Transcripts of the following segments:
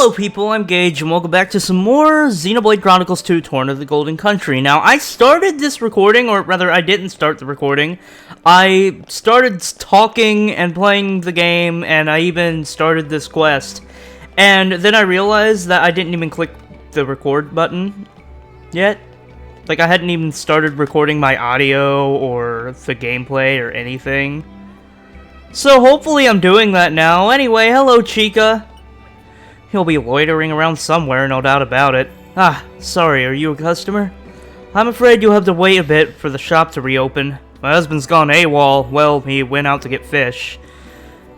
Hello people, I'm Gage, and welcome back to some more Xenoblade Chronicles 2 Torn of the Golden Country. Now, I started this recording, or rather, I didn't start the recording. I started talking and playing the game, and I even started this quest. And then I realized that I didn't even click the record button yet. Like, I hadn't even started recording my audio, or the gameplay, or anything. So, hopefully I'm doing that now. Anyway, hello Chica. He'll be loitering around somewhere, no doubt about it. Ah, sorry, are you a customer? I'm afraid you'll have to wait a bit for the shop to reopen. My husband's gone AWOL. Well, he went out to get fish.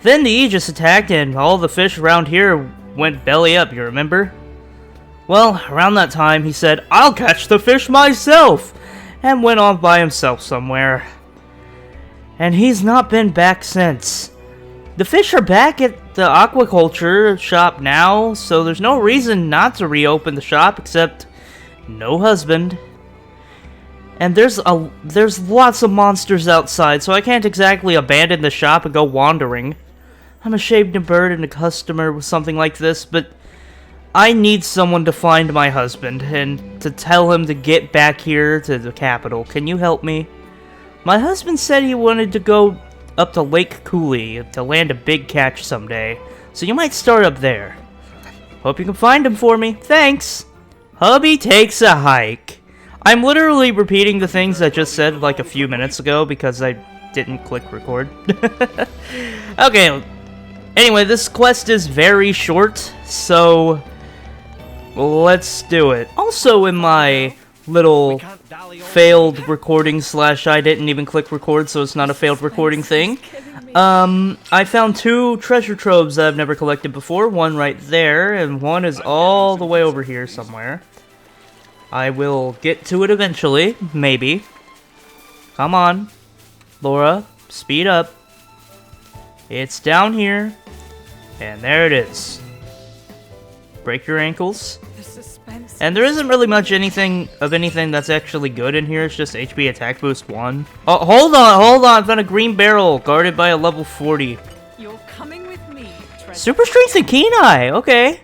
Then the Aegis attacked and all the fish around here went belly up, you remember? Well, around that time, he said, I'll catch the fish myself! And went off by himself somewhere. And he's not been back since. The fish are back at the aquaculture shop now, so there's no reason not to reopen the shop except no husband. And there's lots of monsters outside, so I can't exactly abandon the shop and go wandering. I'm ashamed to burden a customer with something like this, but I need someone to find my husband and to tell him to get back here to the capital. Can you help me? My husband said he wanted to go up to Lake Cooley to land a big catch someday, so you might start up there. Hope you can find him for me. Thanks! Hubby takes a hike. I'm literally repeating the things I just said like a few minutes ago because I didn't click record. Okay, anyway, this quest is very short, so let's do it. Also in my little failed recording slash I didn't even click record, so it's not a failed recording thing. I found 2 treasure troves that I've never collected before. One right there, and one is all the way over here somewhere. I will get to it eventually, maybe. Come on, Laura, speed up. It's down here, and there it is. Break your ankles. And there isn't really much anything that's actually good in here. It's just HP attack boost 1. Oh, hold on. I found a green barrel guarded by a level 40. You're coming with me, treasure. Super strength and keen eye. Okay.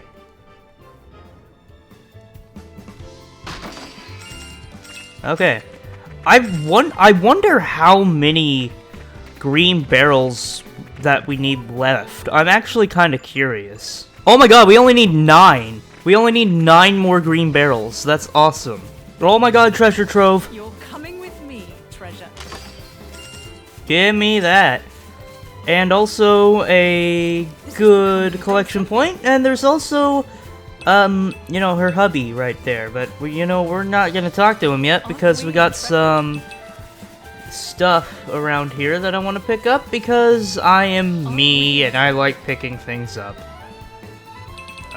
Okay. I wonder how many green barrels that we need left. I'm actually kind of curious. Oh my god, we only need 9. We only need 9 more green barrels. That's awesome. Oh my god, treasure trove. You're coming with me, treasure. Give me that. And also a good collection point. And there's also, you know, her hubby right there. But, we're not gonna talk to him yet because we got some stuff around here that I want to pick up because I am me and I like picking things up.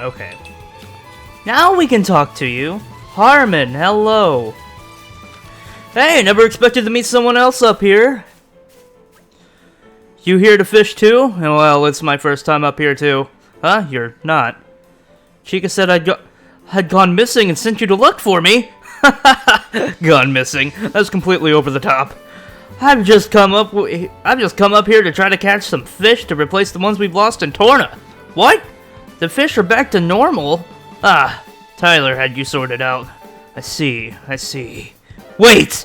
Okay. Now we can talk to you. Harmon, hello. Hey, never expected to meet someone else up here. You here to fish too? Well, it's my first time up here too. Huh? You're not. Chica said had gone missing and sent you to look for me. Gone missing. That's completely over the top. I've just come up here to try to catch some fish to replace the ones we've lost in Torna. What? The fish are back to normal? Ah, Tyler had you sorted out. I see. Wait!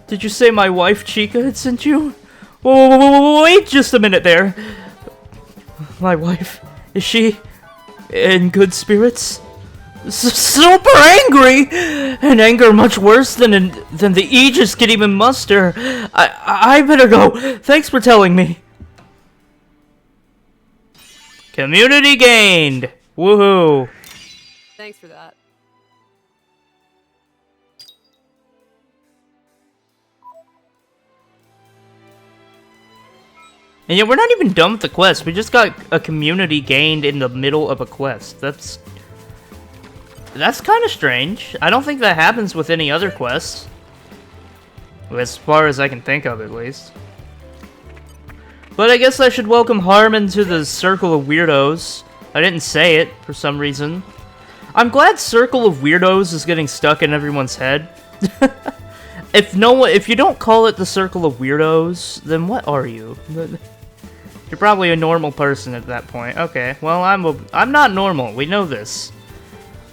Did you say my wife, Chica, had sent you? Whoa, wait just a minute there. My wife, is she in good spirits? Super angry! An anger much worse than the Aegis could even muster. I better go. Thanks for telling me. Community gained! Woohoo! Thanks for that. And yet we're not even done with the quest. We just got a community gained in the middle of a quest. That's kind of strange. I don't think that happens with any other quests. As far as I can think of, at least. But I guess I should welcome Harmon to the Circle of Weirdos. I didn't say it, for some reason. I'm glad Circle of Weirdos is getting stuck in everyone's head. If you don't call it the Circle of Weirdos, then what are you? You're probably a normal person at that point. Okay, well, I'm not normal. We know this.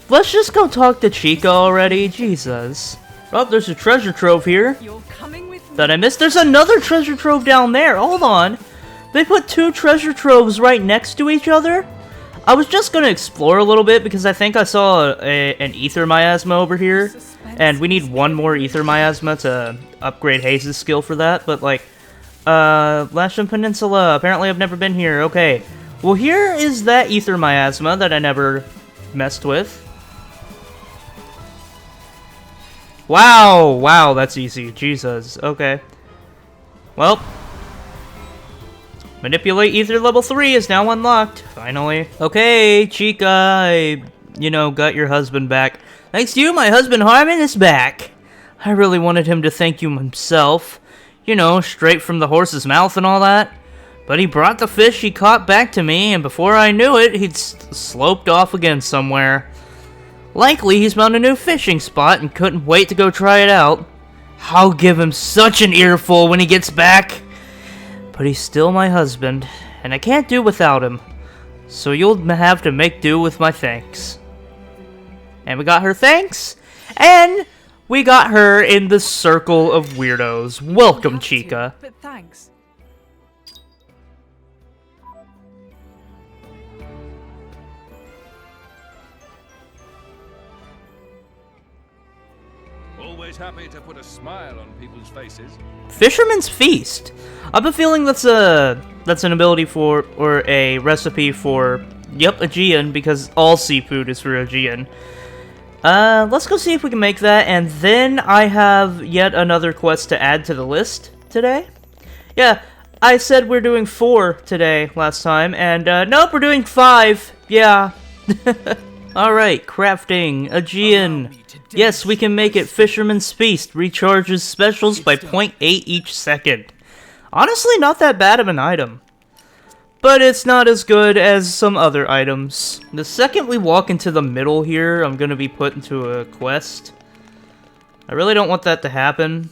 Let's just go talk to Chica already. Jesus. Oh, there's a treasure trove here You're coming with me. that I missed. There's another treasure trove down there. Hold on. They put 2 treasure troves right next to each other. I was just gonna explore a little bit because I think I saw an ether miasma over here. And we need 1 more ether miasma to upgrade Haze's skill for that. But, like, Lasham Peninsula. Apparently I've never been here. Okay. Well, here is that ether miasma that I never messed with. Wow. Wow, that's easy. Jesus. Okay. Well. Manipulate ether level 3 is now unlocked. Finally. Okay, Chica, I, got your husband back. Thanks to you, my husband Harmon is back. I really wanted him to thank you himself. Straight from the horse's mouth and all that. But he brought the fish he caught back to me, and before I knew it, he'd sloped off again somewhere. Likely he's found a new fishing spot and couldn't wait to go try it out. I'll give him such an earful when he gets back. But he's still my husband, and I can't do without him. So you'll have to make do with my thanks. And we got her thanks, and we got her in the circle of weirdos. Welcome, Chica. But thanks. Always happy to put a smile on people's faces. Fisherman's Feast. I have a feeling that's an ability for, or a recipe for, yep, Aegean, because all seafood is for Aegean. Let's go see if we can make that, and then I have yet another quest to add to the list today. Yeah, I said we're doing 4 today last time, and nope, we're doing 5. Yeah. Alright, crafting, Aegean. Yes, we can make it. Fisherman's Feast recharges specials by 0.8 each second. Honestly, not that bad of an item. But it's not as good as some other items. The second we walk into the middle here, I'm gonna be put into a quest. I really don't want that to happen.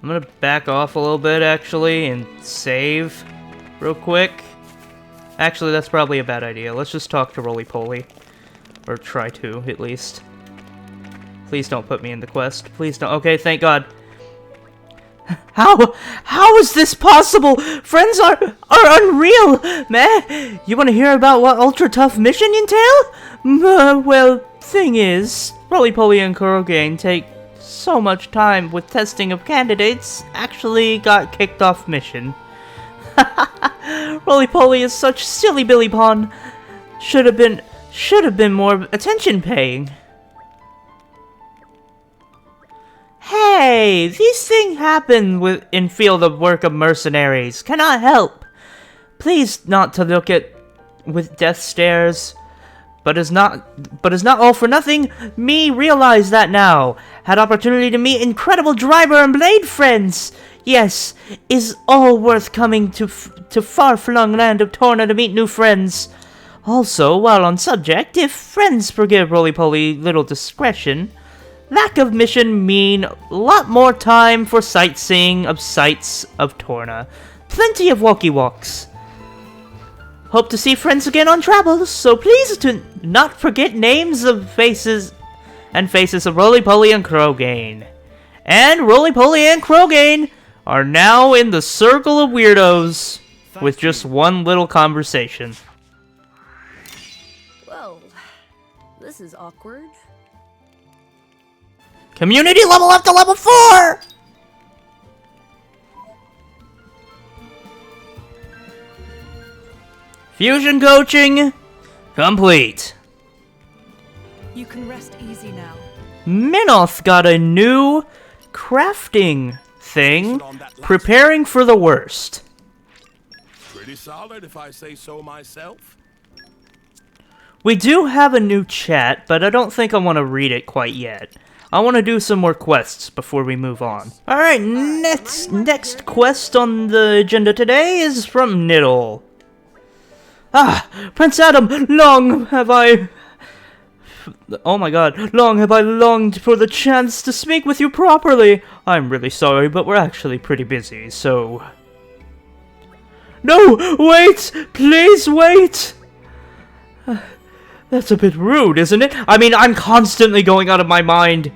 I'm gonna back off a little bit, actually, and save real quick. Actually, that's probably a bad idea. Let's just talk to Roly Poly. Or try to, at least. Please don't put me in the quest. Please don't. Okay, thank God. How is this possible? Friends are unreal, man. You want to hear about what ultra tough mission entail? Well, thing is, Roly Poly and Kurogane take so much time with testing of candidates. Actually, got kicked off mission. Roly Poly is such silly Billy Pond. Should have been more attention paying. Hey, these things happen in field of work of mercenaries. Cannot help. Please not to look at with death stares. But is not all for nothing. Me realize that now. Had opportunity to meet incredible driver and blade friends. Yes, is all worth coming to far-flung land of Torna to meet new friends. Also, while on subject, if friends forgive Roly-Poly little discretion, lack of mission mean a lot more time for sightseeing of sights of Torna. Plenty of walkie-walks. Hope to see friends again on travels, so please do not forget names of faces of Roly-Poly and Krogane. And Roly-Poly and Krogane are now in the circle of weirdos with just one little conversation. Well, this is awkward. Community level up to level 4! Fusion coaching complete. You can rest easy now. Minoth got a new crafting thing, preparing for the worst. Pretty solid if I say so myself. We do have a new chat, but I don't think I want to read it quite yet. I want to do some more quests before we move on. Alright, next quest on the agenda today is from Niddle. Ah, Prince Adam, long have I... Oh my god, long have I longed for the chance to speak with you properly. I'm really sorry, but we're actually pretty busy, so... No, wait! Please wait! That's a bit rude, isn't it? I mean, I'm constantly going out of my mind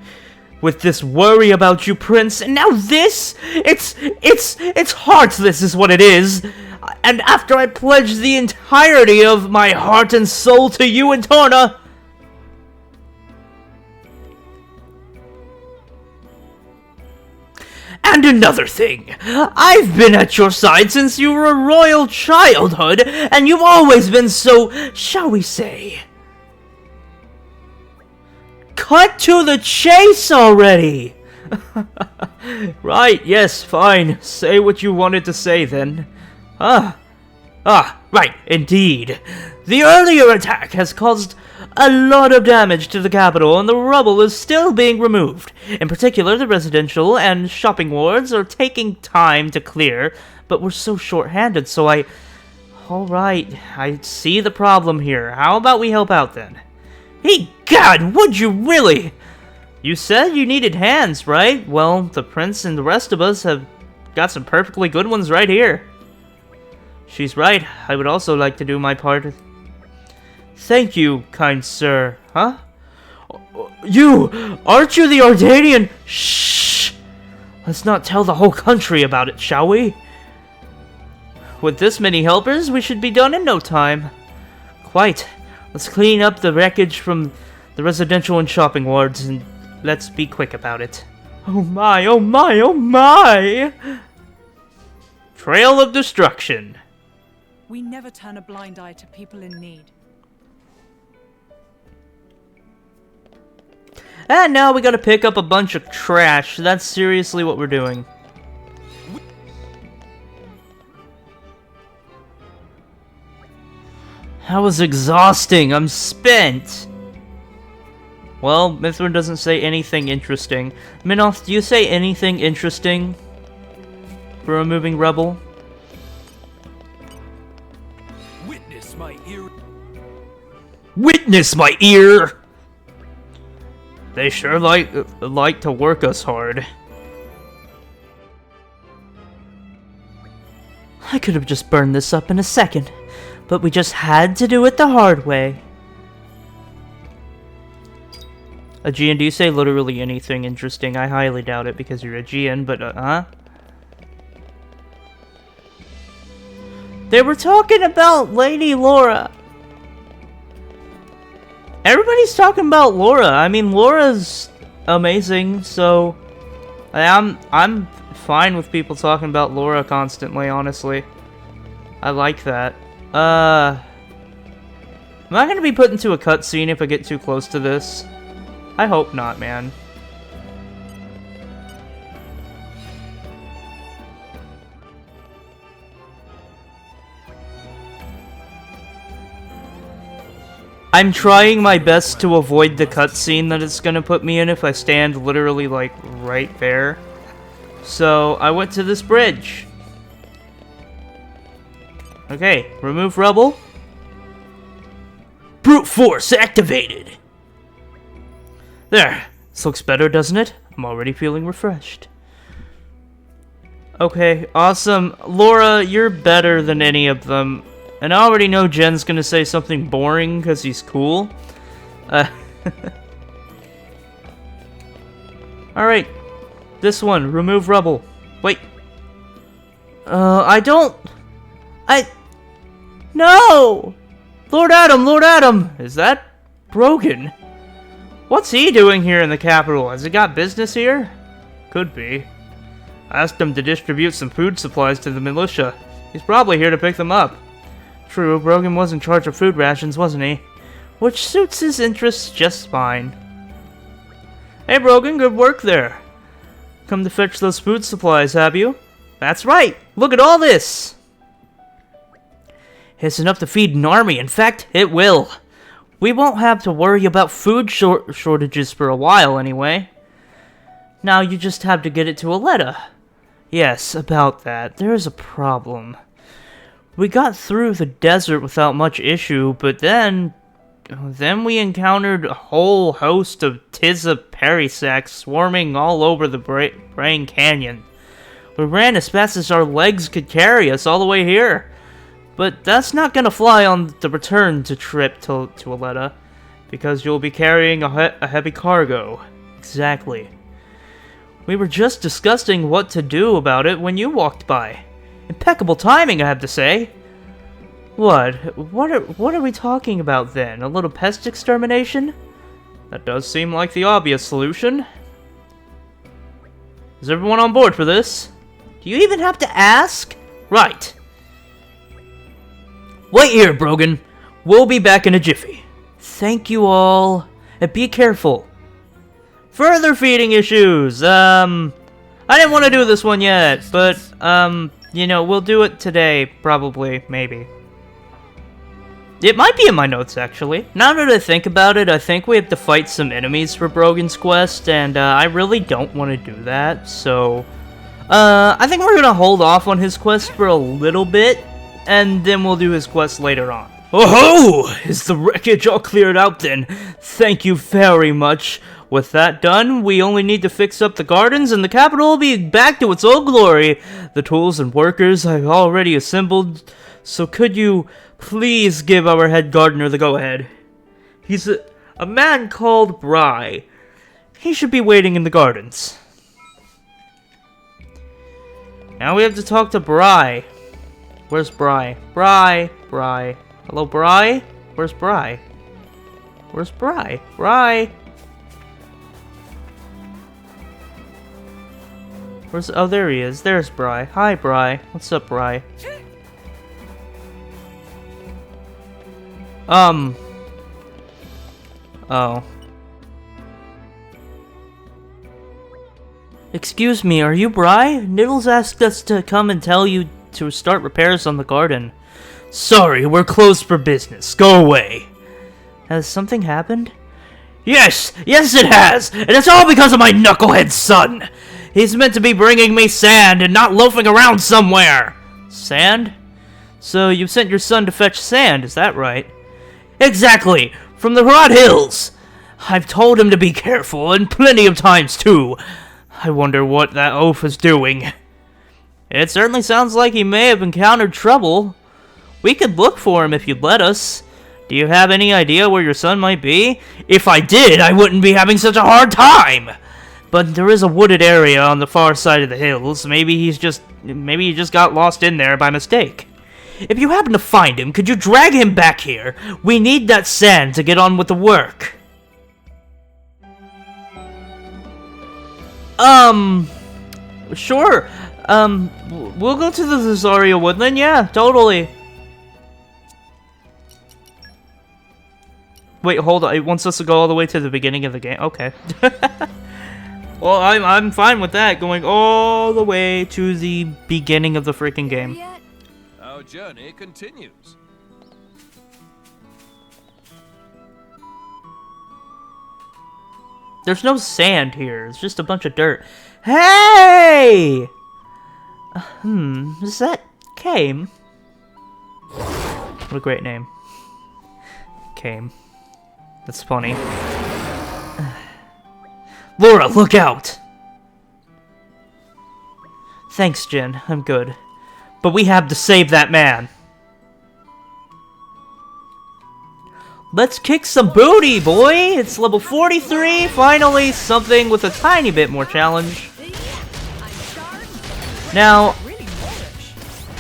with this worry about you, Prince, and now this? It's heartless is what it is. And after I pledged the entirety of my heart and soul to you and Torna... And another thing, I've been at your side since you were a royal childhood, and you've always been so, shall we say... Cut to the chase already! Right, yes, fine. Say what you wanted to say then. Right, indeed. The earlier attack has caused a lot of damage to the capital, and the rubble is still being removed. In particular, the residential and shopping wards are taking time to clear, but we're so short-handed, so Alright, I see the problem here. How about we help out then? Hey, God, would you really? You said you needed hands, right? Well, the prince and the rest of us have got some perfectly good ones right here. She's right. I would also like to do my part. Thank you, kind sir. Huh? You! Aren't you the Ardanian? Shh! Let's not tell the whole country about it, shall we? With this many helpers, we should be done in no time. Quite. Let's clean up the wreckage from the residential and shopping wards, and let's be quick about it. Oh my, oh my, oh my! Trail of destruction. We never turn a blind eye to people in need. And now we gotta pick up a bunch of trash. That's seriously what we're doing. That was exhausting. I'm spent. Well, Mithrin doesn't say anything interesting. Minoth, do you say anything interesting for removing rubble? Witness my ear. Witness my ear! They sure like to work us hard. I could have just burned this up in a second, but we just had to do it the hard way. Aegean, do you say literally anything interesting? I highly doubt it because you're Aegean, but huh? They were talking about Lady Laura. Everybody's talking about Laura. I mean, Laura's amazing, so I'm fine with people talking about Laura constantly, honestly. I like that. Am I gonna be put into a cutscene if I get too close to this? I hope not, man. I'm trying my best to avoid the cutscene that it's gonna put me in if I stand literally, like, right there. So, I went to this bridge. Okay, remove rubble. Brute force activated! There. This looks better, doesn't it? I'm already feeling refreshed. Okay, awesome. Laura, you're better than any of them. And I already know Jen's gonna say something boring because he's cool. Alright. This one, remove rubble. Wait. No! Lord Adam! Is that Brogan? What's he doing here in the capital? Has he got business here? Could be. I asked him to distribute some food supplies to the militia. He's probably here to pick them up. True, Brogan was in charge of food rations, wasn't he? Which suits his interests just fine. Hey Brogan, good work there. Come to fetch those food supplies, have you? That's right! Look at all this! It's enough to feed an army. In fact, it will. We won't have to worry about food shortages for a while, anyway. Now you just have to get it to Aletta. Yes, about that. There is a problem. We got through the desert without much issue, but then we encountered a whole host of Tizza Perisacks swarming all over the Brain Canyon. We ran as fast as our legs could carry us all the way here. But that's not gonna fly on the return trip to Aletta, because you'll be carrying a heavy cargo. Exactly. We were just discussing what to do about it when you walked by. Impeccable timing, I have to say. What? What are we talking about then? A little pest extermination? That does seem like the obvious solution. Is everyone on board for this? Do you even have to ask? Right. Wait here, Brogan. We'll be back in a jiffy. Thank you all. And be careful. Further feeding issues. I didn't want to do this one yet, but, you know, we'll do it today, probably, maybe. It might be in my notes, actually. Now that I think about it, I think we have to fight some enemies for Brogan's quest, and, I really don't want to do that, so... I think we're gonna hold off on his quest for a little bit, and then we'll do his quest later on. Oh ho! Is the wreckage all cleared out then? Thank you very much. With that done, we only need to fix up the gardens and the capital will be back to its old glory. The tools and workers I've already assembled, so could you please give our head gardener the go-ahead? He's a man called Bry. He should be waiting in the gardens. Now we have to talk to Bry. Where's Bry? Bry. Hello, Bry? Where's Bry? Where's Bry? Bry? Where's... Oh, there he is. There's Bry. Hi, Bry. What's up, Bry? Oh. Excuse me, are you Bry? Niddles asked us to come and tell you to start repairs on the garden. Sorry, we're closed for business. Go away. Has something happened? Yes, it has! And it's all because of my knucklehead son! He's meant to be bringing me sand and not loafing around somewhere! Sand? So you sent your son to fetch sand, is that right? Exactly! From the Rod Hills! I've told him to be careful, and plenty of times too. I wonder what that oaf is doing. It certainly sounds like he may have encountered trouble. We could look for him if you'd let us. Do you have any idea where your son might be? If I did, I wouldn't be having such a hard time! But there is a wooded area on the far side of the hills. Maybe he just got lost in there by mistake. If you happen to find him, could you drag him back here? We need that sand to get on with the work. Sure. We'll go to the Zazaria Woodland, yeah, totally. Wait, hold on, it wants us to go all the way to the beginning of the game? Okay. Well, I'm fine with that, going all the way to the beginning of the freaking game. Our journey continues. There's no sand here, it's just a bunch of dirt. Hey! Is that Kame? What a great name. Kame. That's funny. Laura, look out! Thanks, Jen. I'm good. But we have to save that man. Let's kick some booty, boy! It's level 43, finally something with a tiny bit more challenge. Now,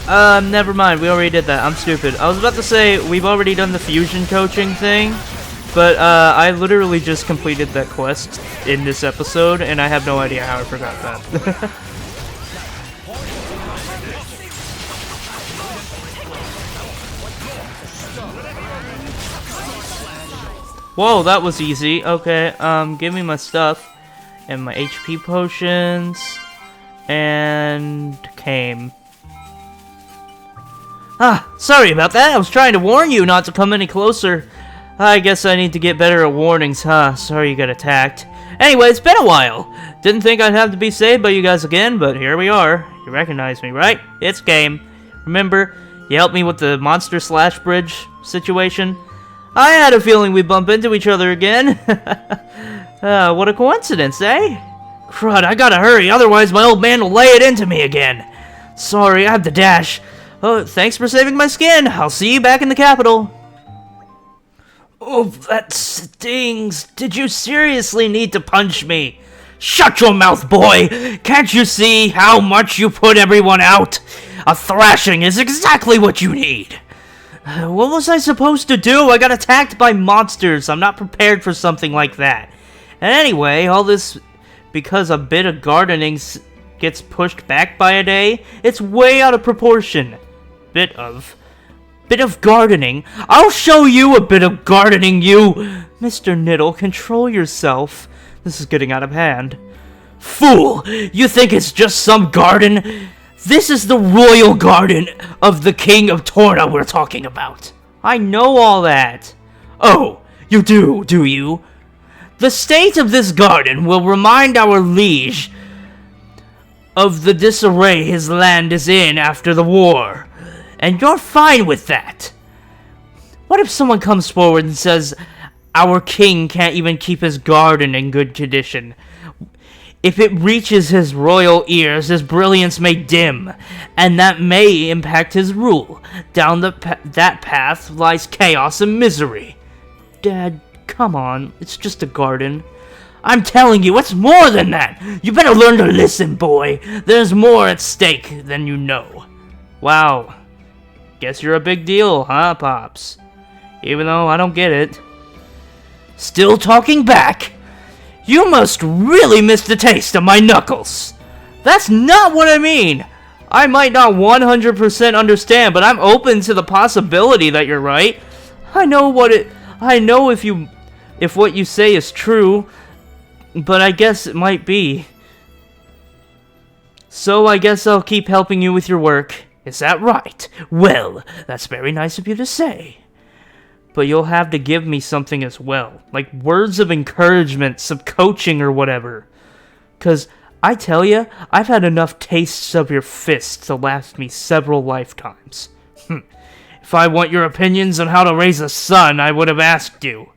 never mind, we already did that. I'm stupid. I was about to say, we've already done the fusion coaching thing, but, I literally just completed that quest in this episode, and I have no idea how I forgot that. Whoa, that was easy. Okay, give me my stuff. And my HP potions. And... Kame. Ah, sorry about that. I was trying to warn you not to come any closer. I guess I need to get better at warnings, huh? Sorry you got attacked. Anyway, it's been a while. Didn't think I'd have to be saved by you guys again, but here we are. You recognize me, right? It's Kame. Remember, you helped me with the monster slash bridge situation? I had a feeling we'd bump into each other again. What a coincidence, eh? Crud, I gotta hurry, otherwise my old man will lay it into me again. Sorry, I have to dash. Oh, thanks for saving my skin. I'll see you back in the capital. Oh, that stings. Did you seriously need to punch me? Shut your mouth, boy! Can't you see how much you put everyone out? A thrashing is exactly what you need. What was I supposed to do? I got attacked by monsters. I'm not prepared for something like that. And anyway, all this because a bit of gardening gets pushed back by a day? It's way out of proportion. Bit of gardening? I'll show you a bit of gardening, you! Mr. Niddle, control yourself. This is getting out of hand. Fool! You think it's just some garden? This is the royal garden of the King of Torna we're talking about. I know all that. Oh, you do you? The state of this garden will remind our liege of the disarray his land is in after the war. And you're fine with that. What if someone comes forward and says our king can't even keep his garden in good condition? If it reaches his royal ears, his brilliance may dim, and that may impact his rule. Down that path lies chaos and misery. Dad, come on, it's just a garden. I'm telling you, it's more than that. You better learn to listen, boy. There's more at stake than you know. Wow. Guess you're a big deal, huh, Pops? Even though I don't get it. Still talking back? You must really miss the taste of my knuckles. That's not what I mean. I might not 100% understand, but I'm open to the possibility that you're right. I know if what you say is true, but I guess it might be. So I guess I'll keep helping you with your work. Is that right? Well, that's very nice of you to say. But you'll have to give me something as well. Like words of encouragement, some coaching or whatever. 'Cause I tell you, I've had enough tastes of your fists to last me several lifetimes. If I want your opinions on how to raise a son, I would have asked you.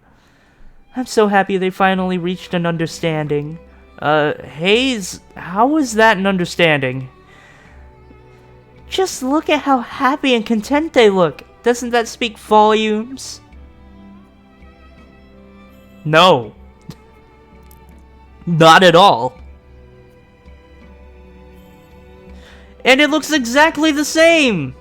I'm so happy they finally reached an understanding. Hayes, how is that an understanding? Just look at how happy and content they look. Doesn't that speak volumes? No. Not at all. And it looks exactly the same!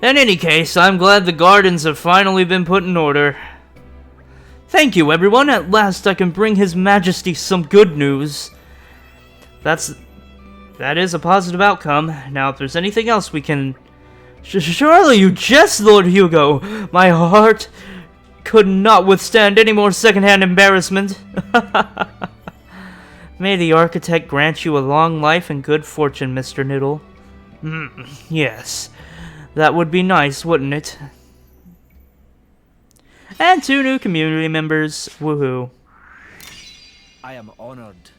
In any case, I'm glad the gardens have finally been put in order. Thank you, everyone. At last I can bring His Majesty some good news. That is a positive outcome. Now, if there's anything else we can... Surely you jest, Lord Hugo! My heart could not withstand any more secondhand embarrassment. May the architect grant you a long life and good fortune, Mr. Niddle. Yes, that would be nice, wouldn't it? And 2 new community members. Woohoo. I am honored.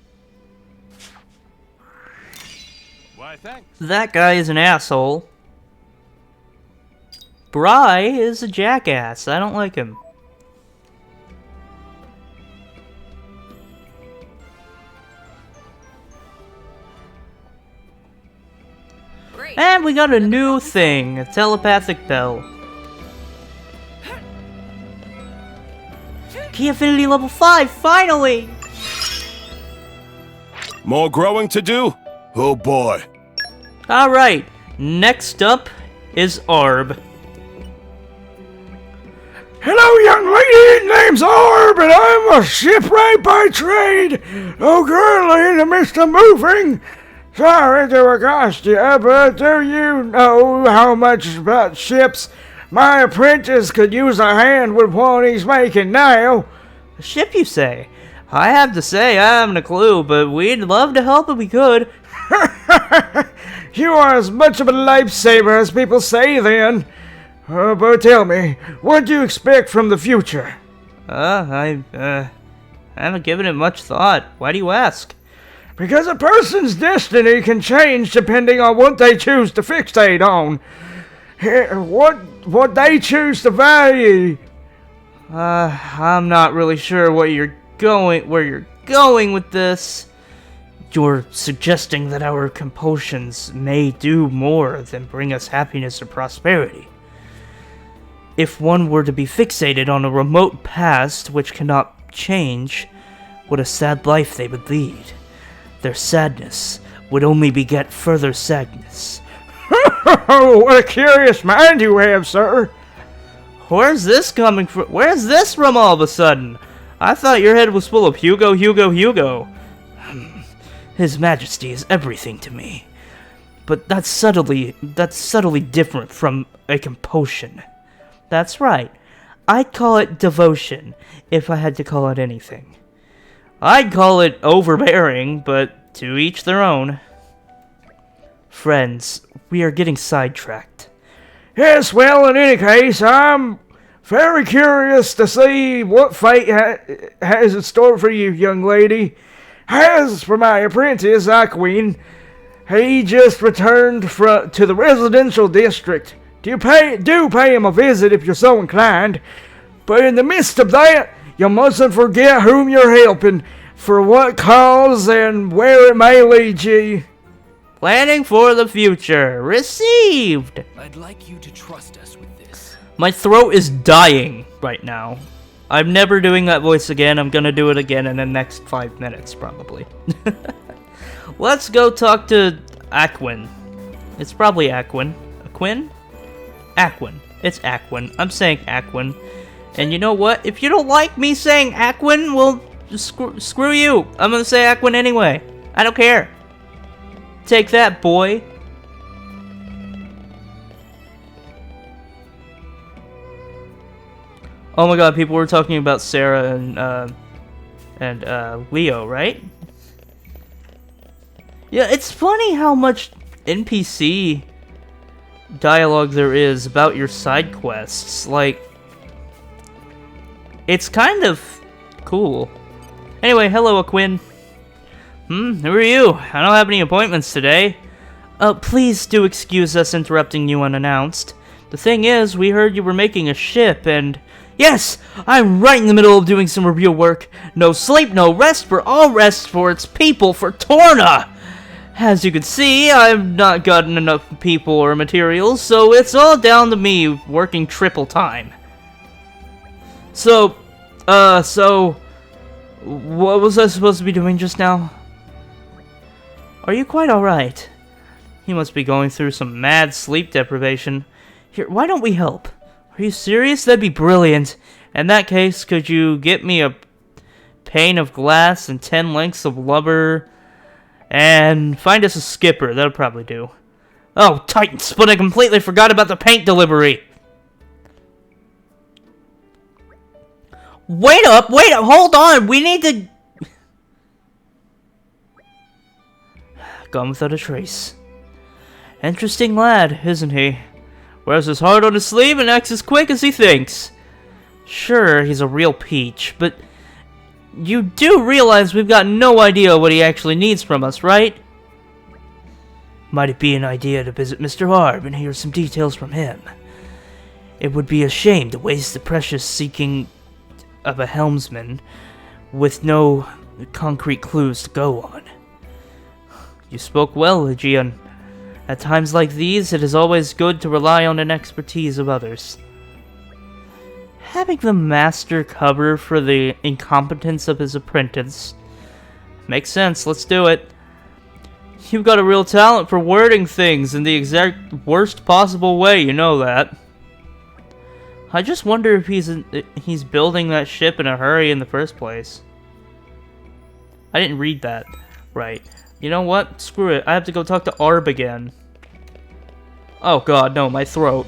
Why, thanks. That guy is an asshole. Bry is a jackass. I don't like him. Great. And we got a new thing, a telepathic bell. Key affinity level 5, finally! More growing to do? Oh boy. Alright, next up is Arb. Hello, young lady. Name's Orb, and I'm a shipwright by trade. Oh, currently in the midst of moving. Sorry to accost you, but do you know how much about ships? My apprentice could use a hand with one he's making now. A ship, you say? I have to say, I haven't a clue, but we'd love to help if we could. You are as much of a lifesaver as people say, then. But tell me, what do you expect from the future? I haven't given it much thought. Why do you ask? Because a person's destiny can change depending on what they choose to fixate on. What they choose to value. I'm not really sure where you're going with this. You're suggesting that our compulsions may do more than bring us happiness or prosperity. If one were to be fixated on a remote past which cannot change, what a sad life they would lead. Their sadness would only beget further sadness. What a curious mind you have, sir. Where's this coming from? Where's this from all of a sudden? I thought your head was full of Hugo. His Majesty is everything to me. But that's subtly different from a compulsion. That's right. I'd call it devotion, if I had to call it anything. I'd call it overbearing, but to each their own. Friends, we are getting sidetracked. Yes, well, in any case, I'm very curious to see what fate has in store for you, young lady. As for my apprentice, Aqueen, he just returned to the residential district. Do pay him a visit if you're so inclined. But in the midst of that, you mustn't forget whom you're helping, for what cause, and where it may lead you. Planning for the future. Received! I'd like you to trust us with this. My throat is dying right now. I'm never doing that voice again. I'm gonna do it again in the next 5 minutes, probably. Let's go talk to Aquin. It's probably Aquin. Aquin? Aquin. It's Aquin. I'm saying Aquin. And you know what? If you don't like me saying Aquin, well, just screw you. I'm gonna say Aquin anyway. I don't care. Take that, boy. Oh my god, people were talking about Sarah and Leo, right? Yeah, it's funny how much NPC dialogue there is about your side quests. Like, it's kind of cool. Anyway, hello, Aquin. Who are you? I don't have any appointments today. Please do excuse us interrupting you unannounced. The thing is, we heard you were making a ship, and... Yes! I'm right in the middle of doing some review work. No sleep, no rest for all rest for its people, for Torna! As you can see, I've not gotten enough people or materials, so it's all down to me working triple time. So, what was I supposed to be doing just now? Are you quite alright? He must be going through some mad sleep deprivation. Here, why don't we help? Are you serious? That'd be brilliant. In that case, could you get me a pane of glass and 10 lengths of rubber? And find us a skipper. That'll probably do. Oh, Titans, but I completely forgot about the paint delivery. Wait up, hold on. We need to... Gone without a trace. Interesting lad, isn't he? Wears his heart on his sleeve and acts as quick as he thinks. Sure, he's a real peach, but you do realize we've got no idea what he actually needs from us, right? Might it be an idea to visit Mr. Harb and hear some details from him? It would be a shame to waste the precious seeking of a helmsman with no concrete clues to go on. You spoke well, Aegeon. At times like these, it is always good to rely on an expertise of others. Having the master cover for the incompetence of his apprentice makes sense. Let's do it. You've got a real talent for wording things in the exact worst possible way, you know that. I just wonder if he's building that ship in a hurry in the first place. I didn't read that right. You know what? Screw it. I have to go talk to Arb again. Oh god, no, my throat.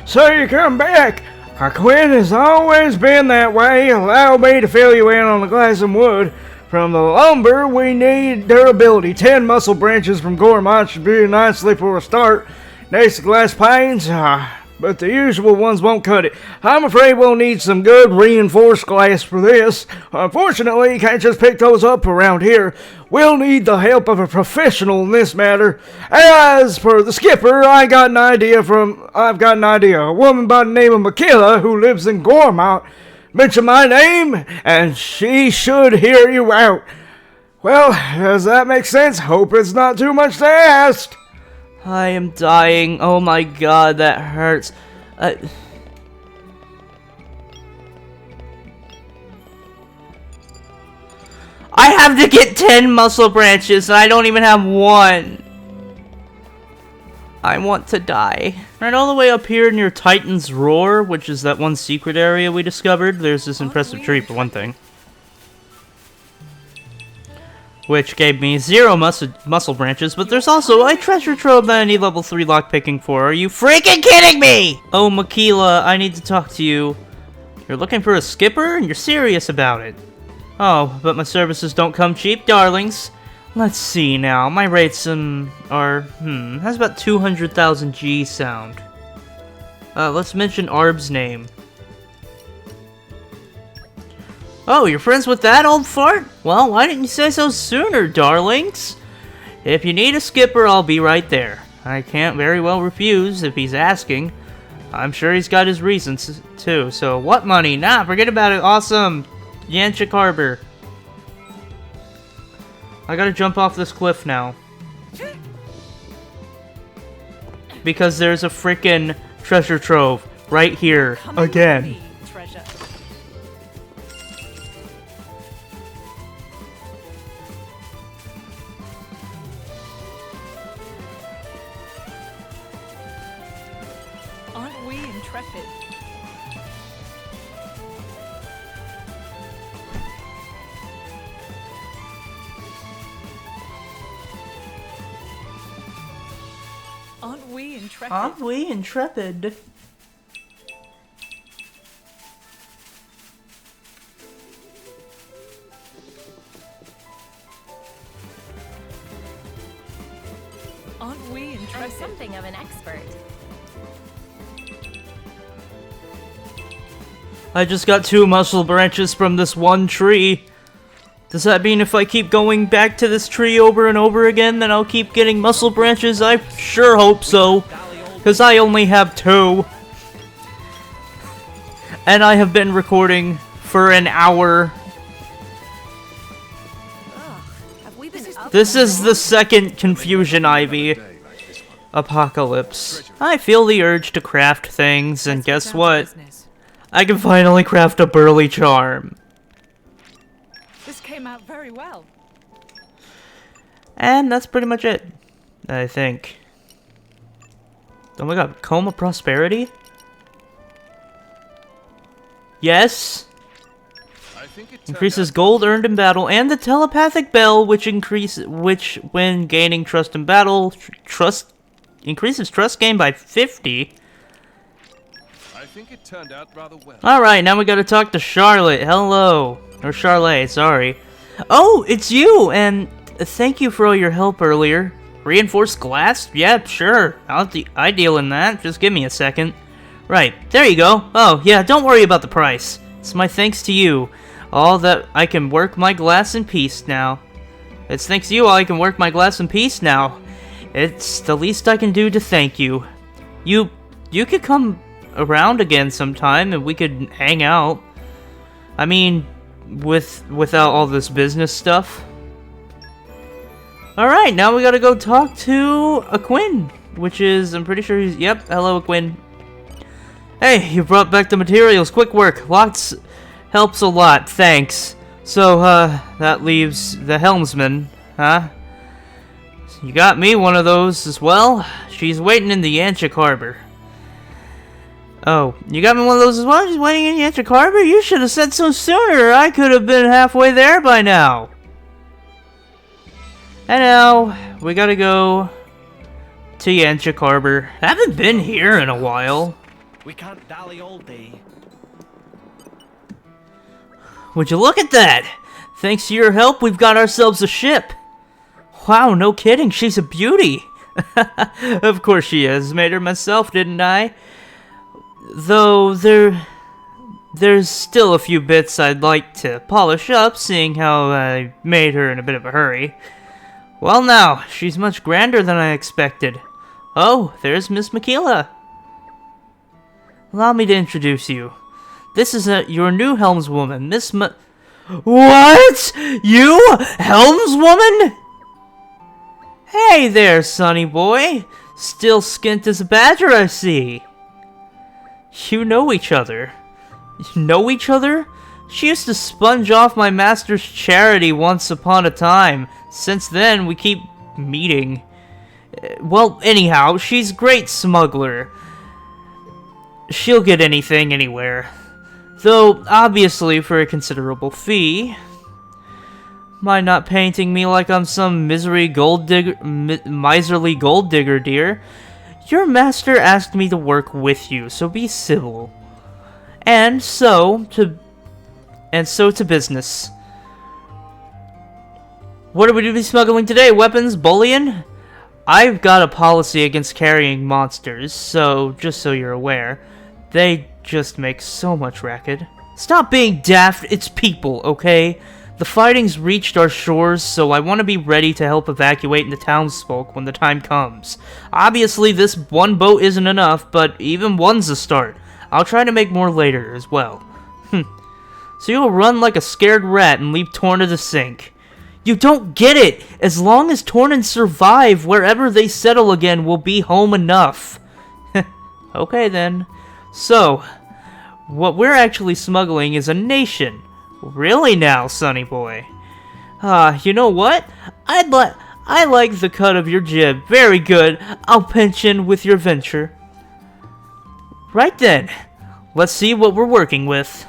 So you come back. Aquin has always been that way. Allow me to fill you in on the glass and wood. From the lumber, we need durability. 10 muscle branches from Gormont should be nicely for a start. Next to glass panes, but the usual ones won't cut it. I'm afraid we'll need some good reinforced glass for this. Unfortunately, you can't just pick those up around here. We'll need the help of a professional in this matter. As for the skipper, I've got an idea. A woman by the name of Makila who lives in Gormont. Mention my name, and she should hear you out. Well, does that make sense? Hope it's not too much to ask. I am dying. Oh my god, that hurts. I have to get 10 muscle branches, and I don't even have one. I want to die. Right, all the way up here near Titan's Roar, which is that one secret area we discovered, there's this impressive tree for one thing. Which gave me 0 muscle branches, but there's also a treasure trove that I need level 3 lockpicking for. Are you freaking kidding me? Oh, Makila, I need to talk to you. You're looking for a skipper, and you're serious about it. Oh, but my services don't come cheap, darlings. Let's see now. My rates, how's about 200,000 G sound? Let's mention Arb's name. Oh, you're friends with that old fart? Well, why didn't you say so sooner, darlings? If you need a skipper, I'll be right there. I can't very well refuse if he's asking. I'm sure he's got his reasons, too. So, what money? Nah, forget about it. Awesome. Yanchik Harbor. I gotta jump off this cliff now. Because there's a frickin' treasure trove right here. Again. Treasure. Aren't we intrepid? Aren't we intrepid? Aren't we intrepid? Aren't we I'm intrepid? something of an expert. I just got 2 muscle branches from this one tree. Does that mean if I keep going back to this tree over and over again, then I'll keep getting muscle branches? I sure hope so. Because I only have 2. And I have been recording for an hour. Have we been up? This is the second Confusion Ivy apocalypse. I feel the urge to craft things, and guess what? I can finally craft a burly charm. This came out very well. And that's pretty much it, I think. Oh my god, Comb of Prosperity? Yes? I think it turned Increases out- gold earned in battle, and the telepathic bell, which when gaining trust in battle, increases trust gained by 50. I think it turned out rather well. Alright, now we gotta talk to Charlotte. Hello. Or Charlotte, sorry. Oh, it's you, and thank you for all your help earlier. Reinforced glass? Yeah, sure. I deal in that. Just give me a second. Right, there you go. Oh, yeah, don't worry about the price. It's my thanks to you. All that I can work my glass in peace now. It's thanks to you all I can work my glass in peace now. It's the least I can do to thank you. You could come around again sometime and we could hang out. I mean, without all this business stuff. Alright, now we gotta go talk to Aquin, which is, I'm pretty sure he's, yep, hello Aquin. Hey, you brought back the materials, quick work, lots, helps a lot, thanks. So, that leaves the helmsman, huh? You got me one of those as well? She's waiting in the Yanchik Harbor. Oh, you got me one of those as well? She's waiting in Yanchik Harbor? You should have said so sooner. I could have been halfway there by now. And now, we gotta go to Yanchik Harbor. I haven't been here in a while. We can't dally all day. Would you look at that? Thanks to your help, we've got ourselves a ship. Wow, no kidding, she's a beauty. Of course she is. Made her myself, didn't I? Though there's still a few bits I'd like to polish up, seeing how I made her in a bit of a hurry. Well now, she's much grander than I expected. Oh, there's Miss Makila. Allow me to introduce you. This is your new helmswoman, Miss What? You? Helmswoman? Hey there, sonny boy. Still skint as a badger, I see. You know each other. Know each other? She used to sponge off my master's charity once upon a time. Since then, we keep meeting. Well, anyhow, she's a great smuggler. She'll get anything, anywhere. Though, obviously, for a considerable fee. Mind not painting me like I'm some miserly gold digger, dear. Your master asked me to work with you, so be civil. And so to business. What are we to be smuggling today? Weapons? Bullion? I've got a policy against carrying monsters, so just so you're aware. They just make so much racket. Stop being daft, it's people, okay? The fighting's reached our shores, so I want to be ready to help evacuate the townsfolk when the time comes. Obviously, this one boat isn't enough, but even one's a start. I'll try to make more later as well. So you'll run like a scared rat and leave Torna to sink. You don't get it! As long as Tornans survive, wherever they settle again will be home enough. Okay then. So, what we're actually smuggling is a nation. Really now, sonny boy? You know what? I like the cut of your jib. Very good. I'll pinch in with your venture. Right then. Let's see what we're working with.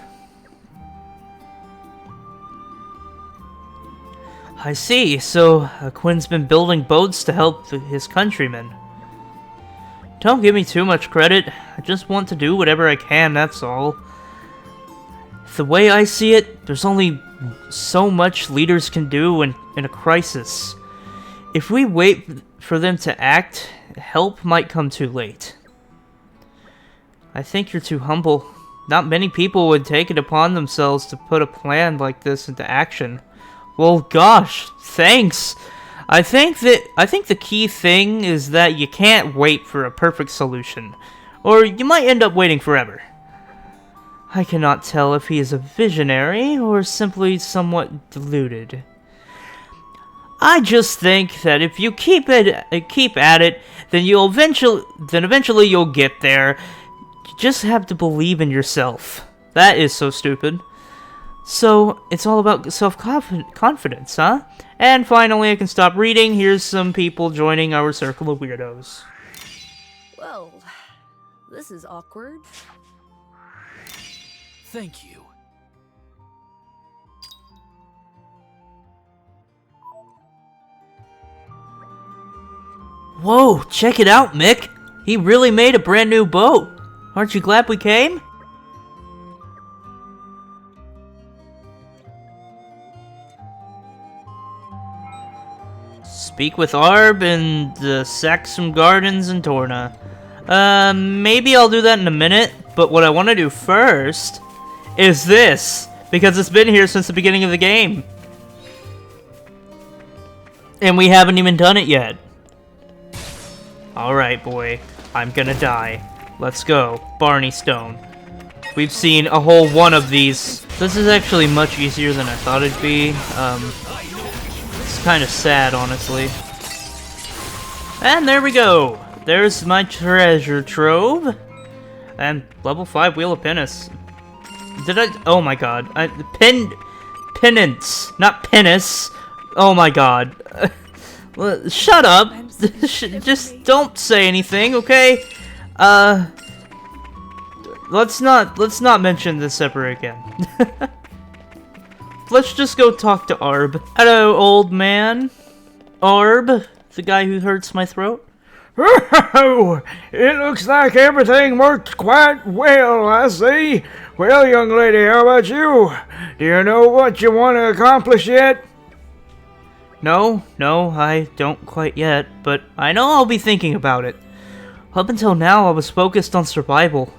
I see. So, Quinn's been building boats to help his countrymen. Don't give me too much credit. I just want to do whatever I can, that's all. The way I see it, there's only so much leaders can do in a crisis. If we wait for them to act, help might come too late. I think you're too humble. Not many people would take it upon themselves to put a plan like this into action. Well, gosh, thanks. I think the key thing is that you can't wait for a perfect solution, or you might end up waiting forever. I cannot tell if he is a visionary or simply somewhat deluded. I just think that if you keep at it, then eventually you'll get there. You just have to believe in yourself. That is so stupid. So, it's all about self-confidence, huh? And finally, I can stop reading. Here's some people joining our circle of weirdos. Well, this is awkward. Thank you. Whoa, check it out, Mick. He really made a brand new boat. Aren't you glad we came? Speak with Arb and sack some gardens in Torna. Maybe I'll do that in a minute, but what I want to do first is this, because it's been here since the beginning of the game. And we haven't even done it yet. Alright, boy. I'm gonna die. Let's go. Barney Stone. We've seen a whole one of these. This is actually much easier than I thought it'd be. It's kind of sad, honestly. And there we go. There's my treasure trove. And level 5 Wheel of Penance. Did I? Oh my god. Penance. Not penis. Oh my god. Shut up. Just don't say anything, okay? Let's not mention this ever again. Let's just go talk to Arb. Hello, old man. Arb, the guy who hurts my throat. Oh, it looks like everything worked quite well, I see. Well, young lady, how about you? Do you know what you want to accomplish yet? No, I don't quite yet, but I know I'll be thinking about it. Up until now, I was focused on survival.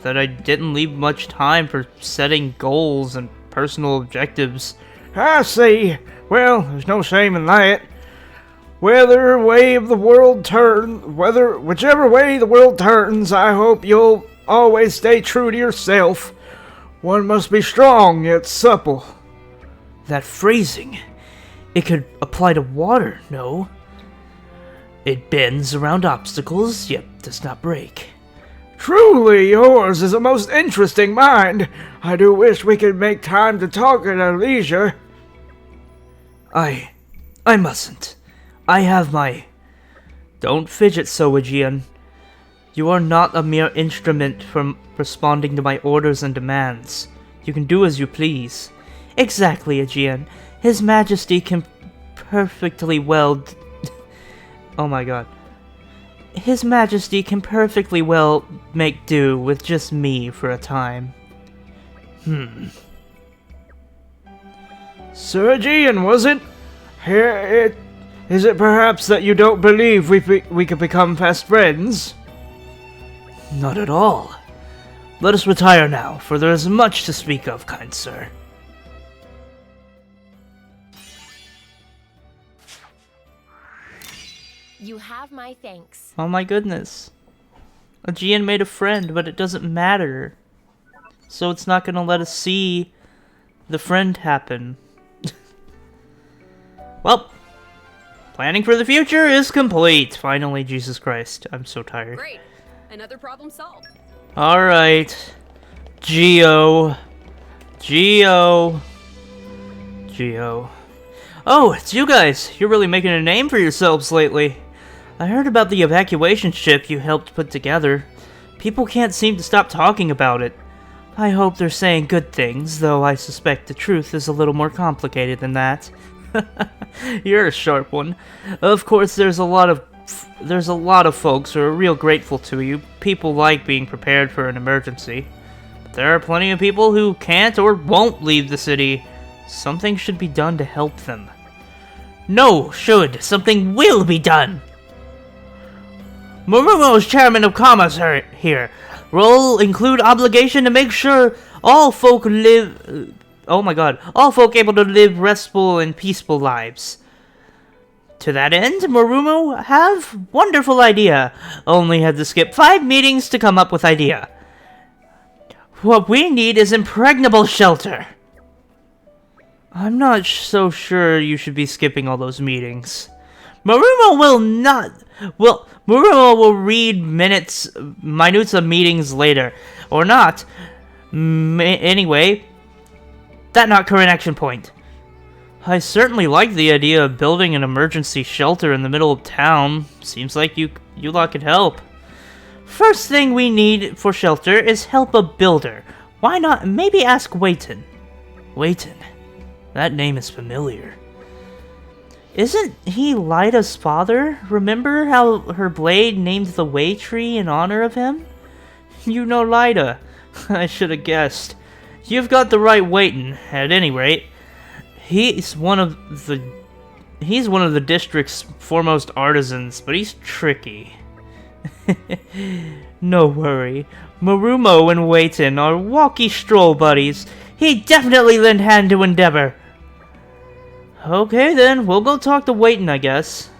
That I didn't leave much time for setting goals and personal objectives. I see. Well, there's no shame in that. Whichever way the world turns, I hope you'll always stay true to yourself. One must be strong yet supple. That phrasing. It could apply to water, no? It bends around obstacles, yet does not break. Truly, yours is a most interesting mind. I do wish we could make time to talk at our leisure. I mustn't. I have my... Don't fidget so, Aegean. You are not a mere instrument for responding to my orders and demands. You can do as you please. Exactly, Aegean. His Majesty can perfectly well... Oh my god. His Majesty can perfectly well make do with just me for a time. Sir Aegean, was it? Is it perhaps that you don't believe we could become fast friends? Not at all. Let us retire now, for there is much to speak of, kind sir. You have my thanks. Oh my goodness. Aegean made a friend, but it doesn't matter. So it's not gonna let us see the friend happen. Well, planning for the future is complete. Finally, Jesus Christ. I'm so tired. Great. Another problem solved. Alright. Geo. Oh, it's you guys. You're really making a name for yourselves lately. I heard about the evacuation ship you helped put together. People can't seem to stop talking about it. I hope they're saying good things, though I suspect the truth is a little more complicated than that. You're a sharp one. Of course, there's a lot of folks who are real grateful to you. People like being prepared for an emergency. But there are plenty of people who can't or won't leave the city. Something should be done to help them. No, something will be done. Morumo's chairman of commerce here. Role include obligation to make sure all folk live... all folk able to live restful and peaceful lives. To that end, Morumo have wonderful idea. Only had to skip 5 meetings to come up with idea. What we need is impregnable shelter. I'm not so sure you should be skipping all those meetings. Morumo will read minutes of meetings later. Or not. Anyway, that not current action point. I certainly like the idea of building an emergency shelter in the middle of town. Seems like you lot could help. First thing we need for shelter is help a builder. Why not maybe ask Waiton? Waiton. That name is familiar. Isn't he Lyda's father? Remember how her blade named the Way Tree in honor of him? You know Lyda. I should have guessed. You've got the right Waiton, at any rate. He's one of the district's foremost artisans, but he's tricky. No worry. Morumo and Waiton are walkie stroll buddies. He'd definitely lend hand to endeavor. Okay then, we'll go talk to Waiton, I guess.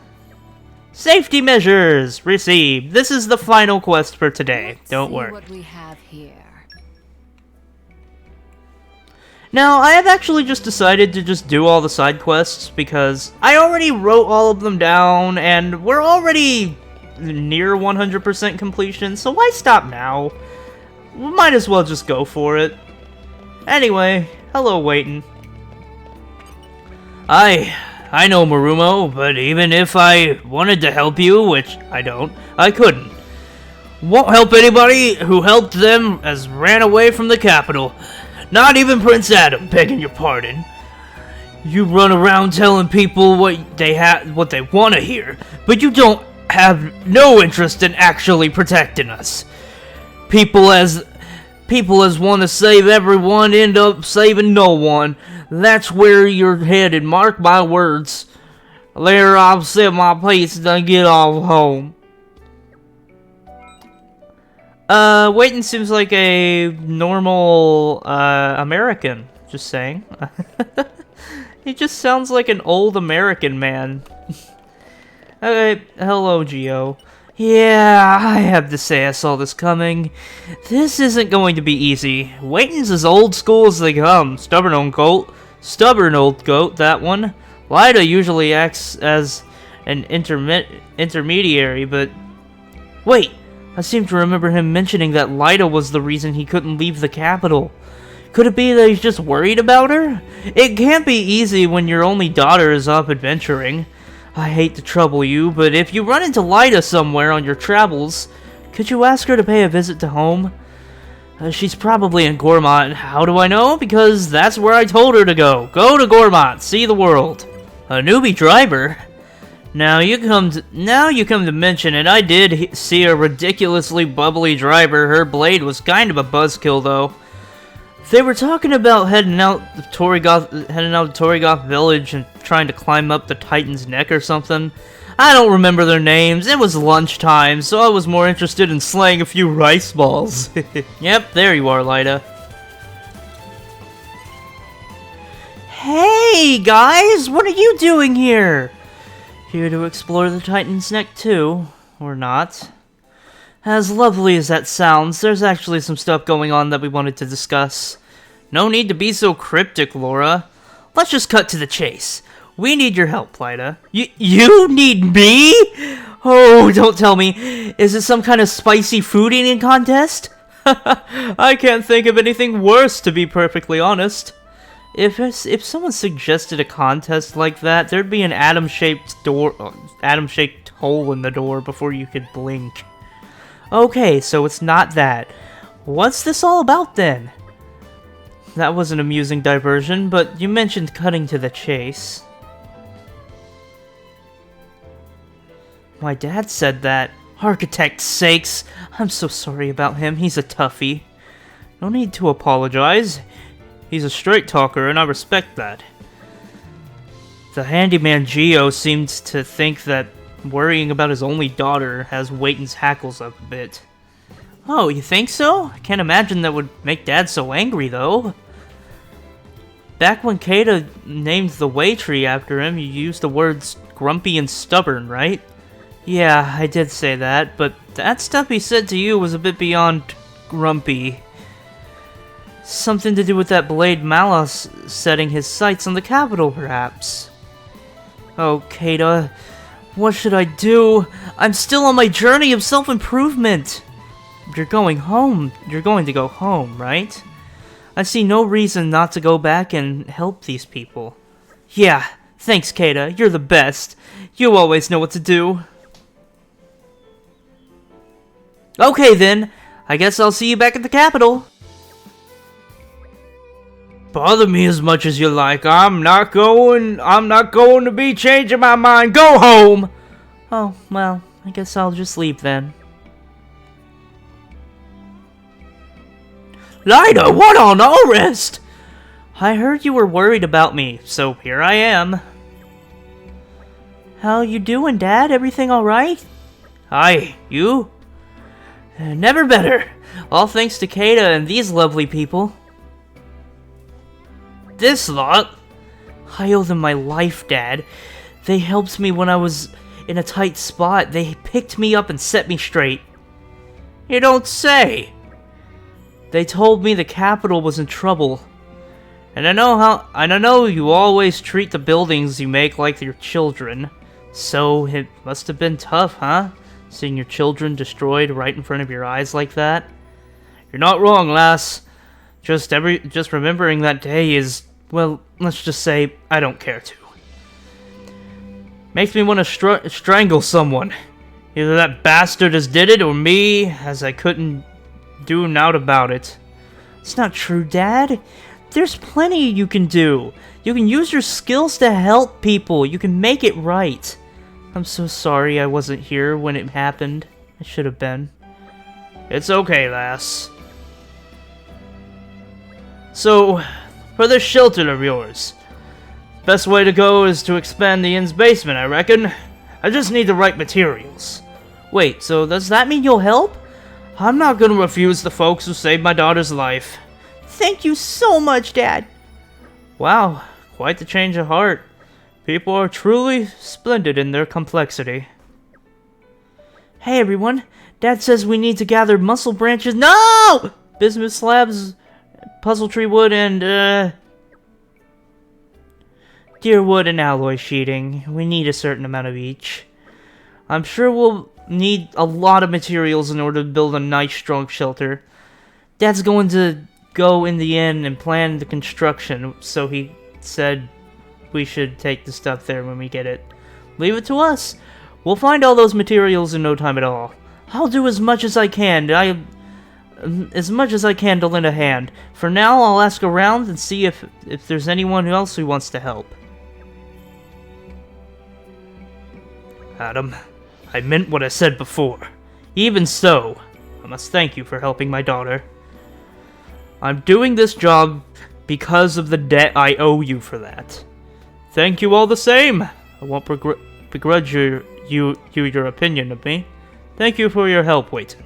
Safety measures received. This is the final quest for today. Don't worry. What we have here. Now, I have actually just decided to just do all the side quests because I already wrote all of them down and we're already near 100% completion, so why stop now? We might as well just go for it. Anyway, hello, Waiton. I know, Morumo, but even if I wanted to help you, which I don't, I couldn't. Won't help anybody who helped them as ran away from the capital. Not even Prince Adam, begging your pardon. You run around telling people what they want to hear, but you don't have no interest in actually protecting us. People as want to save everyone end up saving no one. That's where you're headed, mark my words. Later I'll set my peace and get off home. Waiton seems like a normal, American, just saying. He just sounds like an old American man. Okay, hello, Geo. Yeah, I have to say I saw this coming. This isn't going to be easy. Waiting's as old school as they come. Stubborn old goat, that one. Lyda usually acts as an intermediary, but... Wait, I seem to remember him mentioning that Lyda was the reason he couldn't leave the capital. Could it be that he's just worried about her? It can't be easy when your only daughter is off adventuring. I hate to trouble you, but if you run into Lyda somewhere on your travels, could you ask her to pay a visit to home? She's probably in Gormont. How do I know? Because that's where I told her to go. Go to Gormont, see the world. A newbie driver? Now you come to mention it, I did see a ridiculously bubbly driver. Her blade was kind of a buzzkill, though. They were talking about heading out to Torrigoth Village and trying to climb up the Titan's neck or something. I don't remember their names. It was lunchtime, so I was more interested in slaying a few rice balls. Yep, there you are, Lyda. Hey, guys! What are you doing here? Here to explore the Titan's neck too, or not? As lovely as that sounds, there's actually some stuff going on that we wanted to discuss. No need to be so cryptic, Laura. Let's just cut to the chase. We need your help, Lyda. You need me? Oh, don't tell me. Is it some kind of spicy food eating contest? I can't think of anything worse, to be perfectly honest. If someone suggested a contest like that, there'd be an atom-shaped hole in the door before you could blink. Okay, so it's not that. What's this all about then? That was an amusing diversion, but you mentioned cutting to the chase. My dad said that. Architect's sakes! I'm so sorry about him, he's a toughie. No need to apologize. He's a straight talker, and I respect that. The handyman Geo seems to think that worrying about his only daughter has Waiton's hackles up a bit. Oh, you think so? I can't imagine that would make Dad so angry, though. Back when Kata named the Way Tree after him, you used the words grumpy and stubborn, right? Yeah, I did say that, but that stuff he said to you was a bit beyond grumpy. Something to do with that Blade Malos setting his sights on the capital, perhaps. Oh, Kata, what should I do? I'm still on my journey of self-improvement. You're going home. You're going to go home, right? I see no reason not to go back and help these people. Yeah, thanks, Kata. You're the best. You always know what to do. Okay, then. I guess I'll see you back at the capital. Bother me as much as you like. I'm not going to be changing my mind. Go home! Oh, well, I guess I'll just leave then. Lyda, what on earth? I heard you were worried about me, so here I am. How you doing, Dad? Everything alright? Hi, you? Never better. All thanks to Kata and these lovely people. This lot? I owe them my life, Dad. They helped me when I was in a tight spot. They picked me up and set me straight. You don't say. They told me the capital was in trouble. And I know you always treat the buildings you make like your children. So it must have been tough, huh? Seeing your children destroyed right in front of your eyes like that. You're not wrong, lass. Just remembering that day is, well, let's just say I don't care to. Makes me want to strangle someone. Either that bastard as did it, or me, as I couldn't do naught about it. It's not true, Dad. There's plenty you can do. You can use your skills to help people. You can make it right. I'm so sorry I wasn't here when it happened. I should have been. It's okay, lass. So, for this shelter of yours, best way to go is to expand the inn's basement, I reckon. I just need the right materials. Wait, so does that mean you'll help? I'm not gonna refuse the folks who saved my daughter's life. Thank you so much, Dad. Wow, quite the change of heart. People are truly splendid in their complexity. Hey everyone, Dad says we need to gather muscle branches. No! Bismuth slabs, puzzle tree wood, and deer wood and alloy sheeting. We need a certain amount of each. I'm sure we'll need a lot of materials in order to build a nice, strong shelter. Dad's going to go in the inn and plan the construction, so he said we should take the stuff there when we get it. Leave it to us. We'll find all those materials in no time at all. I'll do as much as I can. As much as I can to lend a hand. For now, I'll ask around and see if there's anyone else who wants to help. Adam, I meant what I said before. Even so, I must thank you for helping my daughter. I'm doing this job because of the debt I owe you for that. Thank you all the same. I won't begrudge your opinion of me. Thank you for your help, Wayton.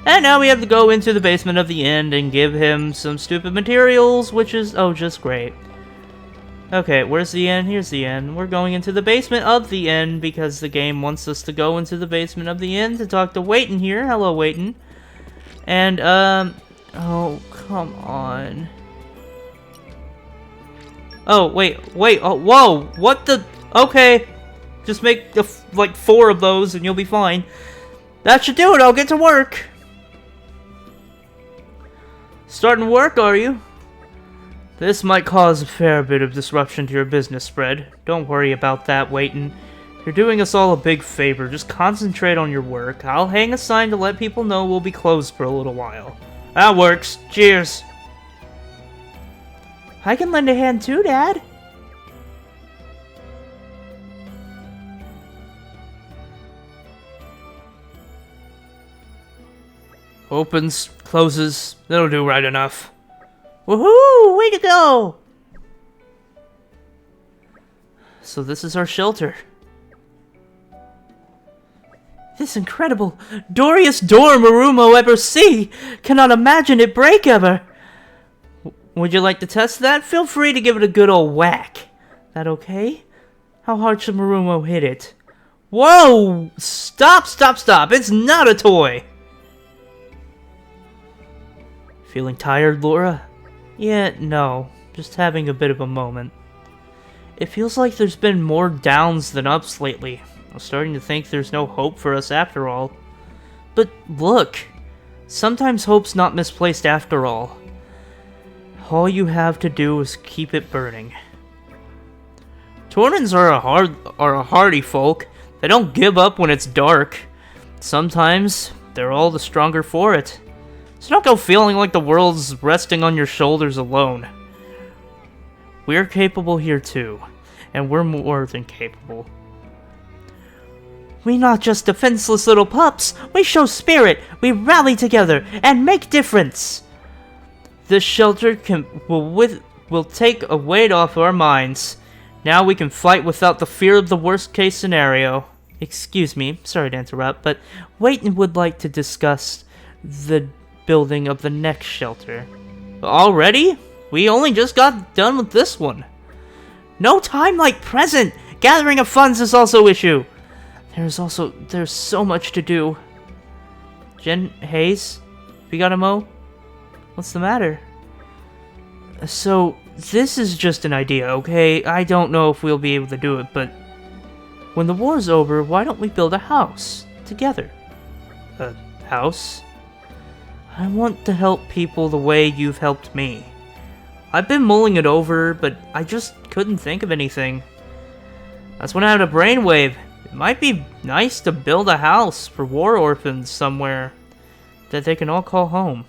And now we have to go into the basement of the inn and give him some stupid materials, which is, oh, just great. Okay, where's the inn? Here's the inn. We're going into the basement of the inn because the game wants us to go into the basement of the inn to talk to Wayton here. Hello, Wayton. And, oh, come on. Oh, wait, oh, whoa, what the, okay. Just make, like, 4 of those and you'll be fine. That should do it, I'll get to work. Starting work, are you? This might cause a fair bit of disruption to your business spread. Don't worry about that, Wayton. You're doing us all a big favor. Just concentrate on your work. I'll hang a sign to let people know we'll be closed for a little while. That works. Cheers. I can lend a hand too, Dad. Opens, closes, that'll do right enough. Woohoo! Way to go! So this is our shelter. This incredible, Doriest door Marumo ever see! Cannot imagine it break ever! Would you like to test that? Feel free to give it a good old whack. That okay? How hard should Marumo hit it? Whoa! Stop, stop, stop! It's not a toy! Feeling tired, Laura? Yeah, no. Just having a bit of a moment. It feels like there's been more downs than ups lately. I'm starting to think there's no hope for us after all. But look! Sometimes hope's not misplaced after all. All you have to do is keep it burning. Taurens are a hardy folk. They don't give up when it's dark. Sometimes they're all the stronger for it. So don't go feeling like the world's resting on your shoulders alone. We're capable here too, and we're more than capable. We not just defenseless little pups, we show spirit, we rally together, and make difference. This shelter will take a weight off our minds. Now we can fight without the fear of the worst case scenario. Excuse me, sorry to interrupt, but Wayton would like to discuss the building of the next shelter. Already? We only just got done with this one. No time like present! Gathering of funds is also issue. There's so much to do. Jen Hayes? We got a mo? What's the matter? So, this is just an idea, okay? I don't know if we'll be able to do it, but when the war's over, why don't we build a house together? A house? I want to help people the way you've helped me. I've been mulling it over, but I just couldn't think of anything. That's when I had a brainwave. It might be nice to build a house for war orphans somewhere that they can all call home.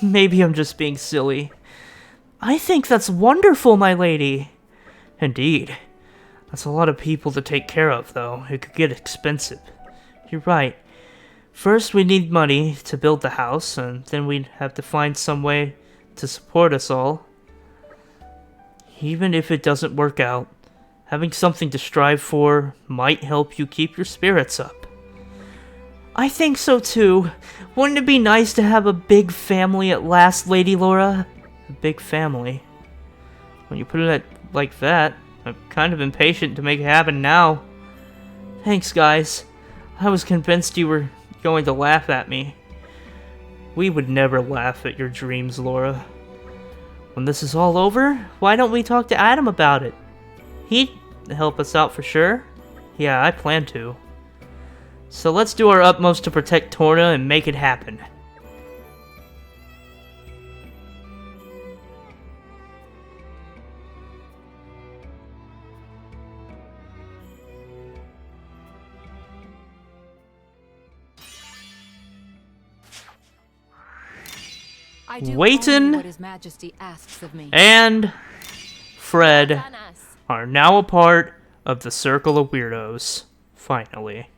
Maybe I'm just being silly. I think that's wonderful, my lady. Indeed. That's a lot of people to take care of, though. It could get expensive. You're right. First, we need money to build the house, and then we'd have to find some way to support us all. Even if it doesn't work out, having something to strive for might help you keep your spirits up. I think so too. Wouldn't it be nice to have a big family at last, Lady Laura? A big family. When you put it like that, I'm kind of impatient to make it happen now. Thanks, guys. I was convinced you were going to laugh at me. We would never laugh at your dreams, Laura. When this is all over, why don't we talk to Adam about it? He'd help us out for sure. Yeah, I plan to. So let's do our utmost to protect Torna and make it happen. I do Waitin' only what His Majesty asks of me. And Fred Well done, us. are now a part of the Circle of Weirdos. Finally.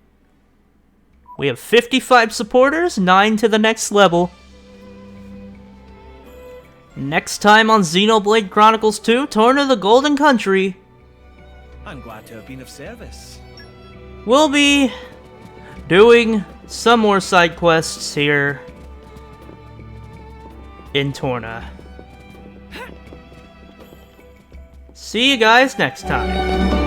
We have 55 supporters, 9 to the next level. Next time on Xenoblade Chronicles 2, Torna the Golden Country, I'm glad to have been of service. we'll be doing some more side quests here in Torna. See you guys next time.